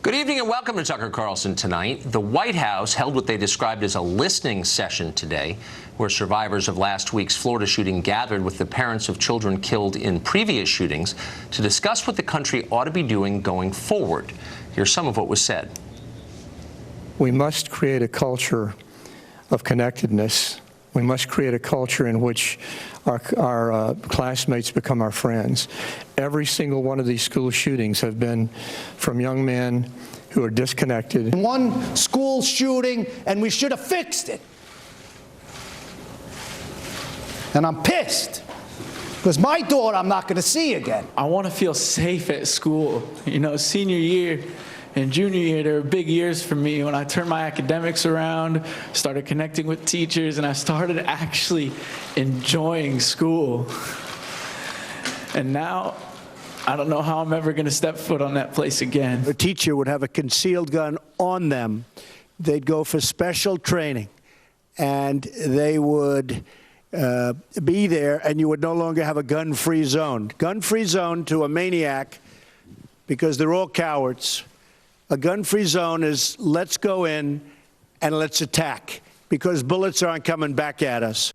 Good evening and welcome to Tucker Carlson Tonight. The White House held what they described as a listening session today, where survivors of last week's Florida shooting gathered with the parents of children killed in previous shootings to discuss what the country ought to be doing going forward. Here's some of what was said. We must create a culture of connectedness. We must create a culture in which our classmates become our friends. Every single one of these school shootings have been from young men who are disconnected. One school shooting, and we should have fixed it. And I'm pissed, because my daughter I'm not going to see again. I want to feel safe at school. You know, senior year and junior year, they were big years for me when I turned my academics around, started connecting with teachers, and I started actually enjoying school. And now, I don't know how I'm ever going to step foot on that place again. A teacher would have a concealed gun on them. They'd go for special training, and they would be there, and you would no longer have a gun-free zone. Gun-free zone to a maniac, because they're all cowards. A gun-free zone is let's go in and let's attack, because bullets aren't coming back at us.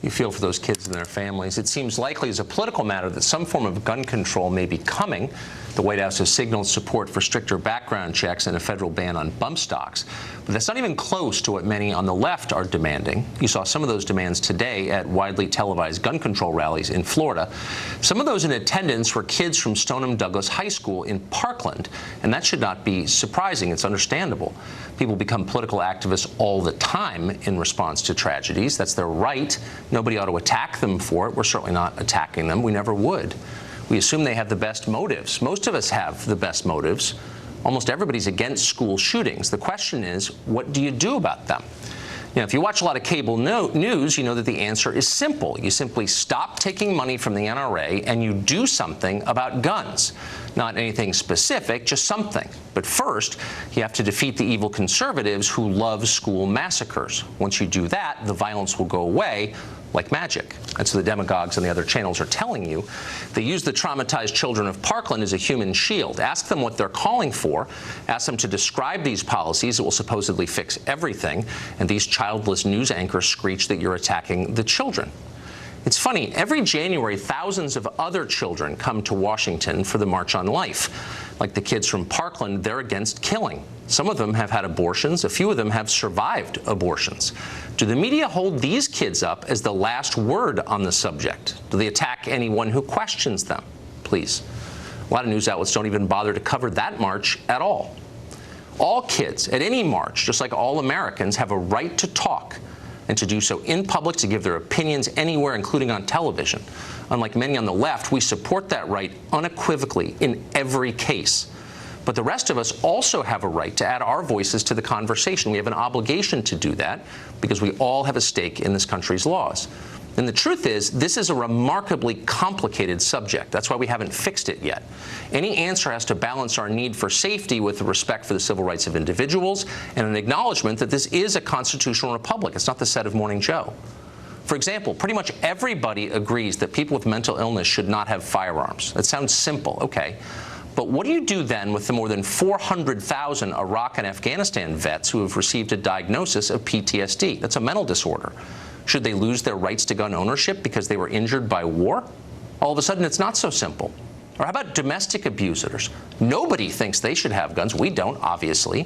You feel for those kids and their families. It seems likely as a political matter that some form of gun control may be coming. The White House has signaled support for stricter background checks and a federal ban on bump stocks. But that's not even close to what many on the left are demanding. You saw some of those demands today at widely televised gun control rallies in Florida. Some of those in attendance were kids from Stoneham Douglas High School in Parkland, and that should not be surprising. It's understandable. People become political activists all the time in response to tragedies. That's their right. Nobody ought to attack them for it. We're certainly not attacking them. We never would. We assume they have the best motives. Most of us have the best motives. Almost everybody's against school shootings. The question is, what do you do about them? Now, if you watch a lot of cable news, you know that the answer is simple. You simply stop taking money from the NRA and you do something about guns. Not anything specific, just something. But first, you have to defeat the evil conservatives who love school massacres. Once you do that, the violence will go away like magic. That's what the demagogues on the other channels are telling you. They use the traumatized children of Parkland as a human shield. Ask them what they're calling for. Ask them to describe these policies that will supposedly fix everything. And these childless news anchors screech that you're attacking the children. It's funny, every January, thousands of other children come to Washington for the March on Life. Like the kids from Parkland, they're against killing. Some of them have had abortions. A few of them have survived abortions. Do the media hold these kids up as the last word on the subject? Do they attack anyone who questions them? Please. A lot of news outlets don't even bother to cover that march at all. All kids at any march, just like all Americans, have a right to talk, and to do so in public, to give their opinions anywhere, including on television. Unlike many on the left, we support that right unequivocally in every case. But the rest of us also have a right to add our voices to the conversation. We have an obligation to do that because we all have a stake in this country's laws. And the truth is, this is a remarkably complicated subject. That's why we haven't fixed it yet. Any answer has to balance our need for safety with the respect for the civil rights of individuals and an acknowledgement that this is a constitutional republic. It's not the set of Morning Joe. For example, pretty much everybody agrees that people with mental illness should not have firearms. That sounds simple, okay. But what do you do then with the more than 400,000 Iraq and Afghanistan vets who have received a diagnosis of PTSD? That's a mental disorder. Should they lose their rights to gun ownership because they were injured by war? All of a sudden, it's not so simple. Or how about domestic abusers? Nobody thinks they should have guns. We don't, obviously.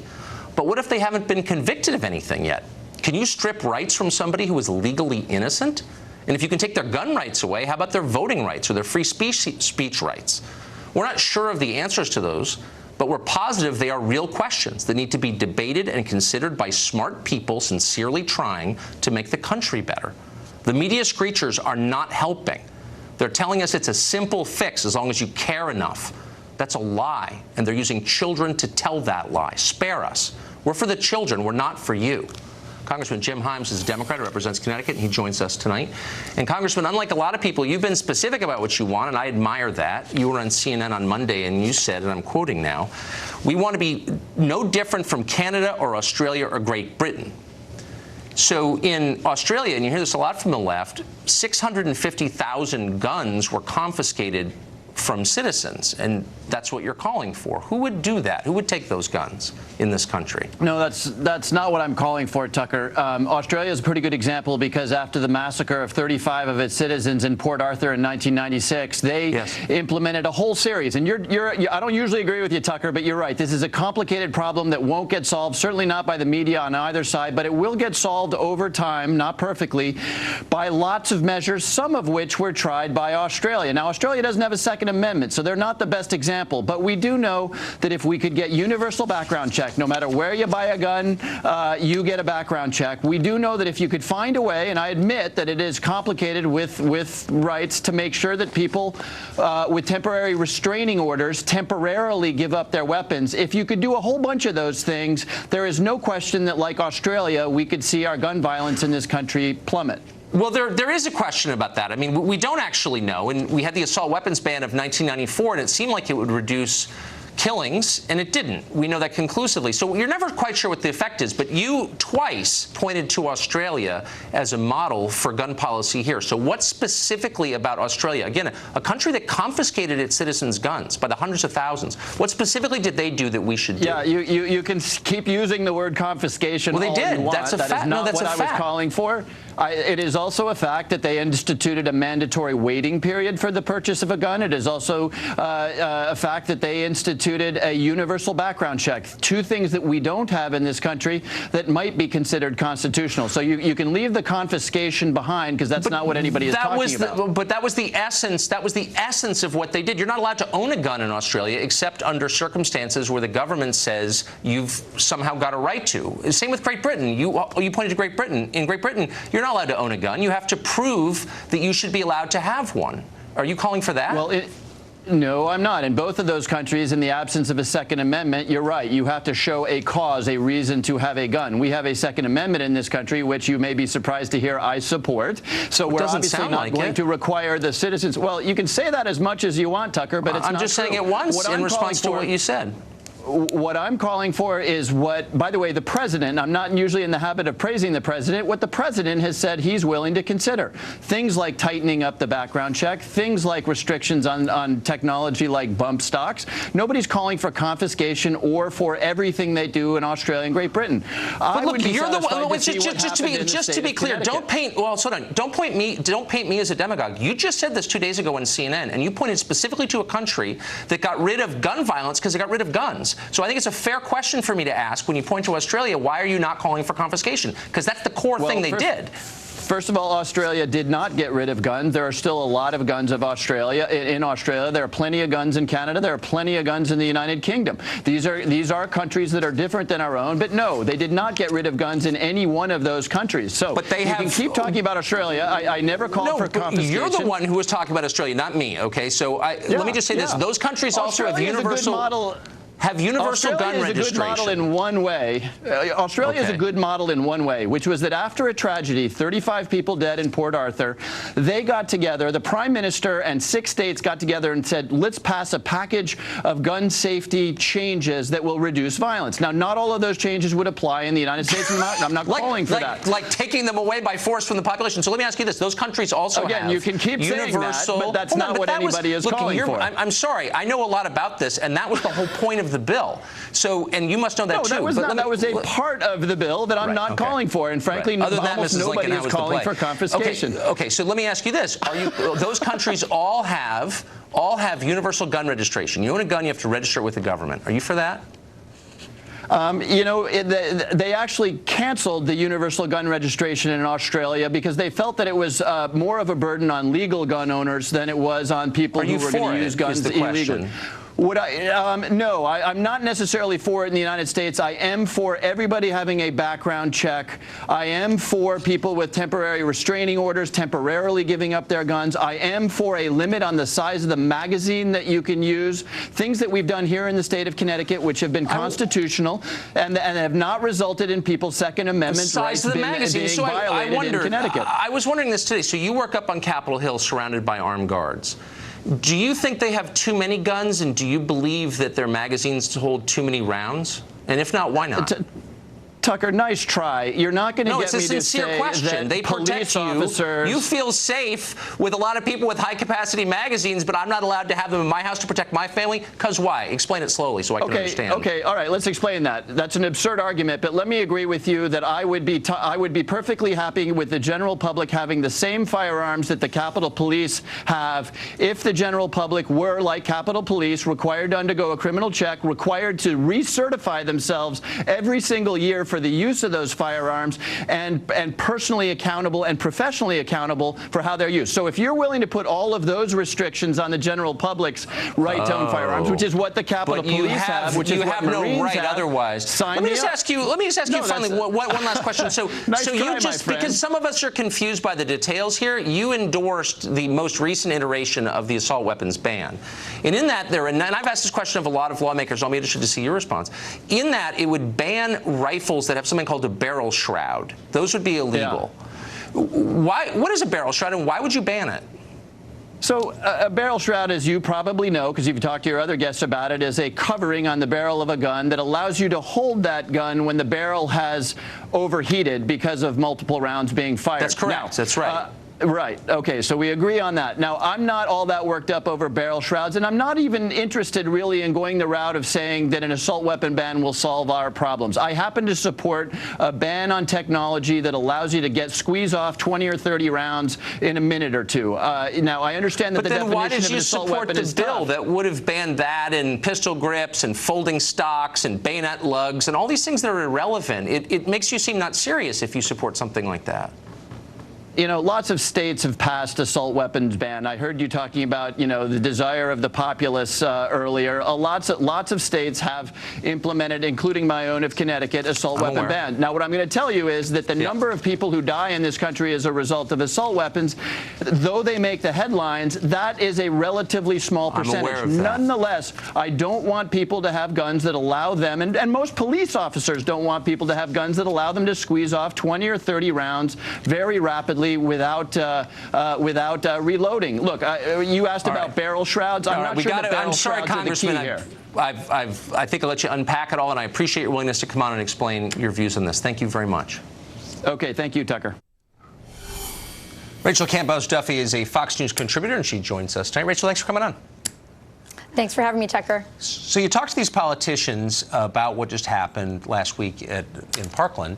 But what if they haven't been convicted of anything yet? Can you strip rights from somebody who is legally innocent? And if you can take their gun rights away, how about their voting rights or their free speech rights? We're not sure of the answers to those, but we're positive they are real questions that need to be debated and considered by smart people sincerely trying to make the country better. The media screechers are not helping. They're telling us it's a simple fix as long as you care enough. That's a lie, and they're using children to tell that lie. Spare us. We're for the children. We're not for you. Congressman Jim Himes is a Democrat who represents Connecticut, and he joins us tonight. And Congressman, unlike a lot of people, you've been specific about what you want, and I admire that. You were on CNN on Monday, and you said, and I'm quoting now, we want to be no different from Canada or Australia or Great Britain. So in Australia, and you hear this a lot from the left, 650,000 guns were confiscated from citizens, and that's what you're calling for. Who would do that? Who would take those guns in this country? No, that's not what I'm calling for, Tucker. Australia is a pretty good example because after the massacre of 35 of its citizens in Port Arthur in 1996, they implemented a whole series. And I don't usually agree with you, Tucker, but you're right. This is a complicated problem that won't get solved, certainly not by the media on either side, but it will get solved over time, not perfectly, by lots of measures, some of which were tried by Australia. Now, Australia doesn't have a Second Amendment, so they're not the best example. But we do know that if we could get universal background check, no matter where you buy a gun, you get a background check. We do know that if you could find a way, and I admit that it is complicated with rights to make sure that people with temporary restraining orders temporarily give up their weapons. If you could do a whole bunch of those things, there is no question that, like Australia, we could see our gun violence in this country plummet. Well, there is a question about that. I mean, we don't actually know. And we had the assault weapons ban of 1994, and it seemed like it would reduce killings, and it didn't. We know that conclusively. So you're never quite sure what the effect is, but you twice pointed to Australia as a model for gun policy here. So what specifically about Australia? Again, a country that confiscated its citizens' guns by the hundreds of thousands. What specifically did they do that we should do? Yeah, you can keep using the word confiscation. Well, they all did. You want. That's a fact. That is not what I was calling for. It is also a fact that they instituted a mandatory waiting period for the purchase of a gun. It is also a fact that they instituted a universal background check. Two things that we don't have in this country that might be considered constitutional. So you can leave the confiscation behind because that's not what anybody is talking about. But that was the essence. That was the essence of what they did. You're not allowed to own a gun in Australia except under circumstances where the government says you've somehow got a right to. Same with Great Britain. You pointed to Great Britain. In Great Britain, you're not allowed to own a gun. You have to prove that you should be allowed to have one. Are you calling for that? Well, no, I'm not. In both of those countries, in the absence of a Second Amendment, you're right. You have to show a cause, a reason to have a gun. We have a Second Amendment in this country, which you may be surprised to hear I support. So we're obviously not going to require the citizens. Well, you can say that as much as you want, Tucker, but it's not true. I'm just saying it once in response to what you said. What I'm calling for is what, by the way, the president, I'm not usually in the habit of praising the president, what the president has said he's willing to consider. Things like tightening up the background check, things like restrictions on technology like bump stocks. Nobody's calling for confiscation or for everything they do in Australia and Great Britain. But look, you're the one. Just to be clear, don't paint. Well, hold on. Don't paint me as a demagogue. You just said this 2 days ago on CNN, and you pointed specifically to a country that got rid of gun violence because they got rid of guns. So I think it's a fair question for me to ask when you point to Australia, why are you not calling for confiscation? Because that's the core thing they did. First of all, Australia did not get rid of guns. There are still a lot of guns in Australia. There are plenty of guns in Canada. There are plenty of guns in the United Kingdom. These are countries that are different than our own. But no, they did not get rid of guns in any one of those countries. So but they can keep talking about Australia. I never called for confiscation. You're the one who was talking about Australia, not me. Okay, so let me just say this: those countries also have universal gun registration. Australia is a good model in one way. Australia is a good model in one way, which was that after a tragedy, 35 people dead in Port Arthur, they got together, the Prime Minister and 6 states got together and said, let's pass a package of gun safety changes that will reduce violence. Now, not all of those changes would apply in the United States. I'm not calling for that. Like taking them away by force from the population. So let me ask you this. Those countries also have you can keep universal, saying that, but that's not what anybody is calling for. I'm sorry. I know a lot about this, and that was the whole point of the bill. So, and you must know that too. That was a part of the bill that I'm not calling for, and frankly, almost nobody is calling for confiscation. Okay, so let me ask you this: those countries all have universal gun registration? You own a gun, you have to register it with the government. Are you for that? They actually canceled the universal gun registration in Australia because they felt that it was more of a burden on legal gun owners than it was on people who were going to use guns illegally. No, I'm not necessarily for it in the United States. I am for everybody having a background check. I am for people with temporary restraining orders temporarily giving up their guns. I am for a limit on the size of the magazine that you can use. Things that we've done here in the state of Connecticut, which have been constitutional and have not resulted in people's Second Amendment rights being violated in Connecticut. I was wondering this today. So you work up on Capitol Hill surrounded by armed guards. Do you think they have too many guns, and do you believe that their magazines hold too many rounds? And if not, why not? Tucker, nice try. You're not going to get me to say it's a sincere question. that They protect police officers... You feel safe with a lot of people with high-capacity magazines, but I'm not allowed to have them in my house to protect my family? Because why? Explain it slowly so I can understand. Okay, all right, let's explain that. That's an absurd argument, but let me agree with you that I would be perfectly happy with the general public having the same firearms that the Capitol Police have if the general public were, like Capitol Police, required to undergo a criminal check, required to recertify themselves every single year for the use of those firearms, and personally accountable and professionally accountable for how they're used. So if you're willing to put all of those restrictions on the general public's right to own firearms, which is what the Capitol Police have, which is what no Marines right have, otherwise. Let me just ask you finally one last question. So you just, because some of us are confused by the details here, you endorsed the most recent iteration of the assault weapons ban. And in that, and I've asked this question of a lot of lawmakers, I'll be interested to see your response. In that, it would ban rifles that have something called a barrel shroud. Those would be illegal. Yeah. What is a barrel shroud, and why would you ban it? So a barrel shroud, as you probably know, because you've talked to your other guests about it, is a covering on the barrel of a gun that allows you to hold that gun when the barrel has overheated because of multiple rounds being fired. That's correct. Now, that's right. Right. Okay. So we agree on that. Now, I'm not all that worked up over barrel shrouds, and I'm not even interested really in going the route of saying that an assault weapon ban will solve our problems. I happen to support a ban on technology that allows you to squeeze off 20 or 30 rounds in a minute or two. Now, I understand that the definition of an assault weapon is tough. But then why did you support the bill that would have banned that and pistol grips and folding stocks and bayonet lugs and all these things that are irrelevant? It makes you seem not serious if you support something like that. You know, lots of states have passed assault weapons ban. I heard you talking about, the desire of the populace earlier. Lots of states have implemented, including my own of Connecticut, assault weapon ban. Now, what I'm going to tell you is that the number of people who die in this country as a result of assault weapons, though they make the headlines, that is a relatively small percentage. I'm aware of that. Nonetheless, I don't want people to have guns that allow them, and most police officers don't want people to have guns that allow them to squeeze off 20 or 30 rounds very rapidly without reloading. Look, you asked about barrel shrouds. I'm not sure that barrel shrouds are the key here. I think I'll let you unpack it all, and I appreciate your willingness to come on and explain your views on this. Thank you very much. Okay, thank you, Tucker. Rachel Campbell-Duffy is a Fox News contributor, and she joins us tonight. Rachel, thanks for coming on. Thanks for having me, Tucker. So you talked to these politicians about what just happened last week in Parkland,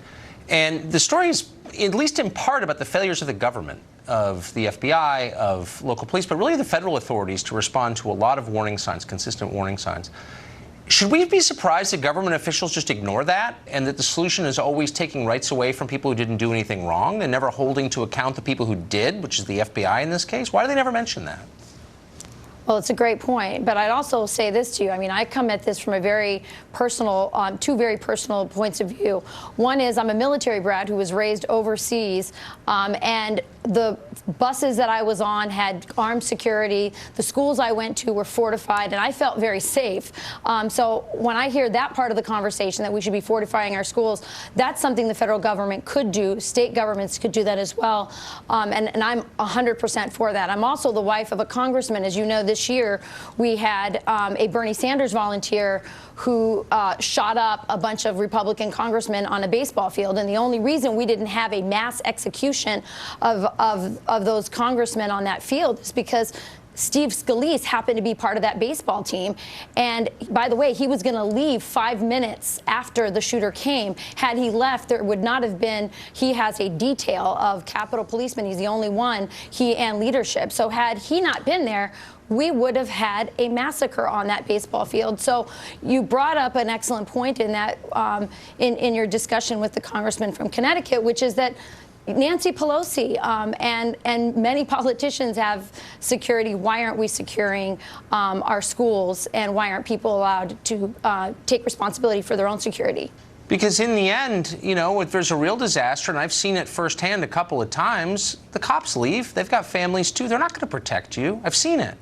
and the story is, at least in part, about the failures of the government, of the FBI, of local police, but really the federal authorities to respond to a lot of warning signs, consistent warning signs. Should we be surprised that government officials just ignore that, and that the solution is always taking rights away from people who didn't do anything wrong and never holding to account the people who did, which is the FBI in this case? Why do they never mention that? Well, it's a great point, but I'd also say this to you. I mean, I come at this from a very personal, two very personal points of view. One is I'm a military brat who was raised overseas, and the buses that I was on had armed security. The schools I went to were fortified, and I felt very safe. So when I hear that part of the conversation, that we should be fortifying our schools, that's something the federal government could do. State governments could do that as well, and I'm 100% for that. I'm also the wife of a congressman. As you know, this year we had a Bernie Sanders volunteer who shot up a bunch of Republican congressmen on a baseball field. And the only reason we didn't have a mass execution of those congressmen on that field is because Steve Scalise happened to be part of that baseball team. And by the way, he was going to leave 5 minutes after the shooter came. Had he left, there would not have been, he has a detail of Capitol policemen. He's the only one, he and leadership. So had he not been there, we would have had a massacre on that baseball field. So you brought up an excellent point in that, in your discussion with the congressman from Connecticut, which is that Nancy Pelosi and many politicians have security. Why aren't we securing our schools, and why aren't people allowed to take responsibility for their own security? Because in the end, if there's a real disaster, and I've seen it firsthand a couple of times, the cops leave. They've got families too. They're not going to protect you. I've seen it.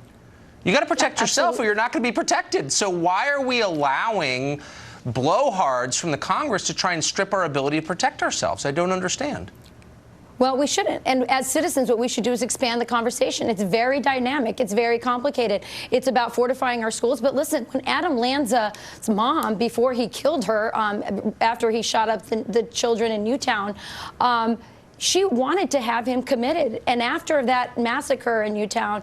You got to protect yourself, or you're not going to be protected. So why are we allowing blowhards from the Congress to try and strip our ability to protect ourselves? I don't understand. Well, we shouldn't. And as citizens, what we should do is expand the conversation. It's very dynamic. It's very complicated. It's about fortifying our schools. But listen, when Adam Lanza's mom, before he killed her, after he shot up the children in Newtown, she wanted to have him committed. And after that massacre in Newtown,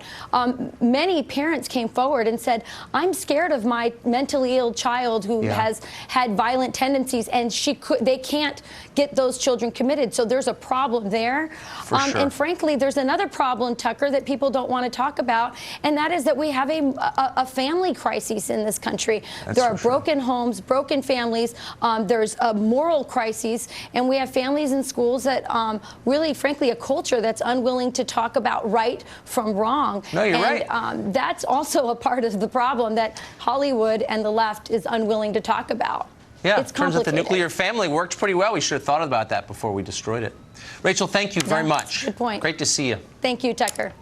many parents came forward and said, I'm scared of my mentally ill child who has had violent tendencies, and they can't get those children committed. So there's a problem there. For sure. And frankly, there's another problem, Tucker, that people don't want to talk about, and that is that we have a family crisis in this country. There are broken homes, broken families. There's a moral crisis, and we have families in schools that really, frankly, a culture that's unwilling to talk about right from wrong. No, you're right. That's also a part of the problem that Hollywood and the left is unwilling to talk about. Yeah, it's it turns out the complicated. nuclear family worked pretty well. We should have thought about that before we destroyed it. Rachel, thank you very much. Good point. Great to see you. Thank you, Tucker.